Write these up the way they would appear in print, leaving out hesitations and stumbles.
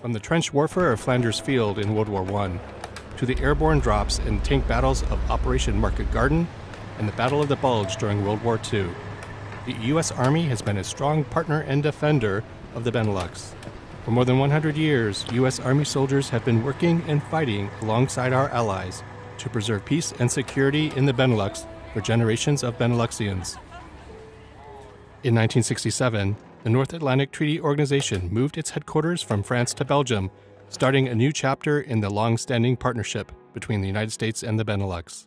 From the trench warfare of Flanders Field in World War I, to the airborne drops and tank battles of Operation Market Garden and the Battle of the Bulge during World War II, the U.S. Army has been a strong partner and defender of the Benelux. For more than 100 years, U.S. Army soldiers have been working and fighting alongside our allies to preserve peace and security in the Benelux for generations of Beneluxians. In 1967, the North Atlantic Treaty Organization moved its headquarters from France to Belgium, starting a new chapter in the long-standing partnership between the United States and the Benelux.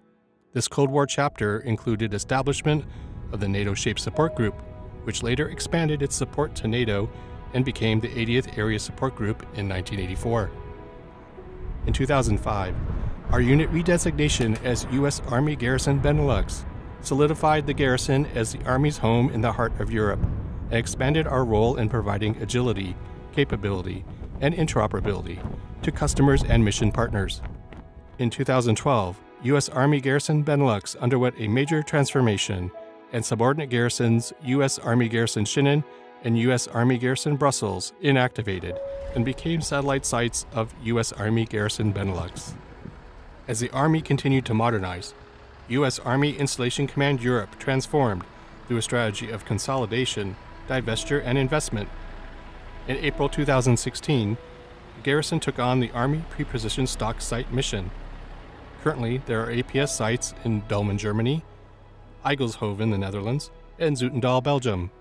This Cold War chapter included establishment of the NATO Shape Support Group, which later expanded its support to NATO and became the 80th Area Support Group in 1984. In 2005, our unit redesignation as U.S. Army Garrison Benelux solidified the garrison as the Army's home in the heart of Europe and expanded our role in providing agility, capability, and interoperability to customers and mission partners. In 2012, U.S. Army Garrison Benelux underwent a major transformation, and subordinate garrisons U.S. Army Garrison Schinnen and U.S. Army Garrison Brussels inactivated and became satellite sites of U.S. Army Garrison Benelux. As the Army continued to modernize, U.S. Army Installation Command Europe transformed through a strategy of consolidation, divestiture, and investment. In April 2016, the garrison took on the Army Preposition Stock Site mission. Currently, there are APS sites in Belgium, Germany, Eygelshoven, the Netherlands, and Zoetendaal, Belgium.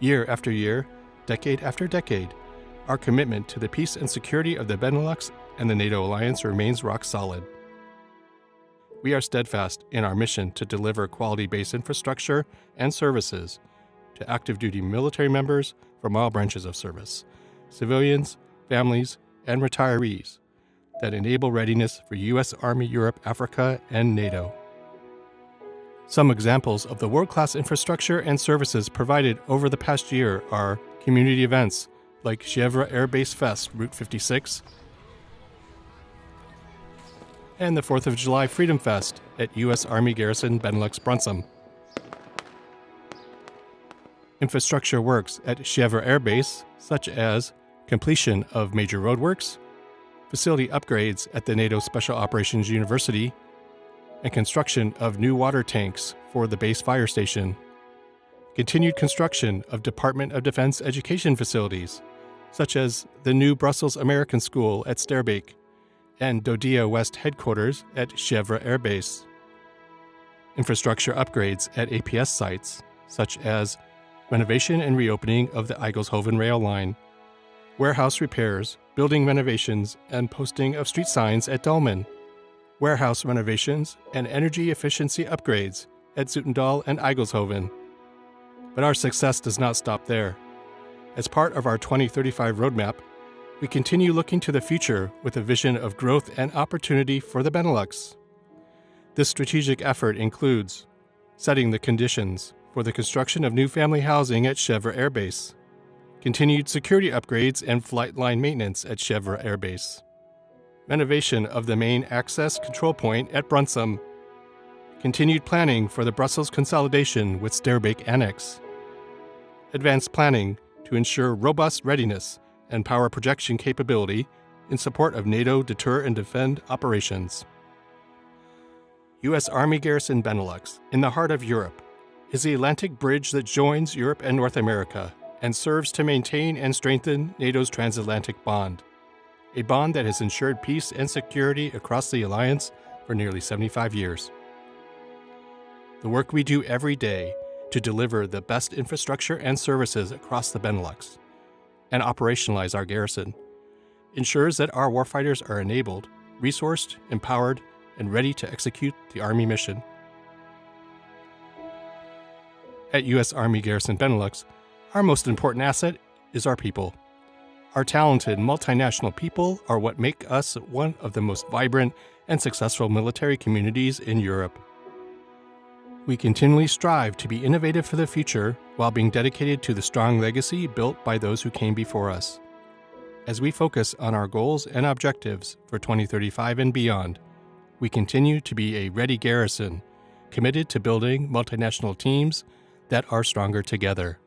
Year after year, decade after decade, our commitment to the peace and security of the Benelux and the NATO alliance remains rock solid. We are steadfast in our mission to deliver quality base infrastructure and services to active duty military members from all branches of service, civilians, families, and retirees that enable readiness for U.S. Army Europe, Africa, and NATO. Some examples of the world-class infrastructure and services provided over the past year are community events like CHIEVRES Air Base Fest Route 56 and the 4th of July Freedom Fest at U.S. Army Garrison Benelux Brunsum. Infrastructure works at CHIEVRES Air Base, such as completion of major roadworks, facility upgrades at the NATO Special Operations University, and construction of new water tanks for the base fire station. Continued construction of Department of Defense education facilities, such as the new Brussels American School at Sterbeek and Dodia West headquarters at CHIEVRES Air Base. Infrastructure upgrades at APS sites, such as renovation and reopening of the Eygelshoven rail line, warehouse repairs, building renovations, and posting of street signs at Dolmen, warehouse renovations, and energy efficiency upgrades at Zoetendaal and Eygelshoven. But our success does not stop there. As part of our 2035 roadmap, we continue looking to the future with a vision of growth and opportunity for the Benelux. This strategic effort includes setting the conditions for the construction of new family housing at CHIEVRES Air Base, continued security upgrades and flight line maintenance at CHIEVRES Air Base, renovation of the main access control point at Brunsum, continued planning for the Brussels consolidation with Sterbeek Annex, advanced planning to ensure robust readiness and power projection capability in support of NATO deter and defend operations. U.S. Army Garrison Benelux, in the heart of Europe, is the Atlantic bridge that joins Europe and North America and serves to maintain and strengthen NATO's transatlantic bond, a bond that has ensured peace and security across the alliance for nearly 75 years. The work we do every day to deliver the best infrastructure and services across the Benelux and operationalize our garrison ensures that our warfighters are enabled, resourced, empowered, and ready to execute the Army mission. At U.S. Army Garrison Benelux, our most important asset is our people. Our talented multinational people are what make us one of the most vibrant and successful military communities in Europe. We continually strive to be innovative for the future while being dedicated to the strong legacy built by those who came before us. As we focus on our goals and objectives for 2035 and beyond, we continue to be a ready garrison, committed to building multinational teams that are stronger together.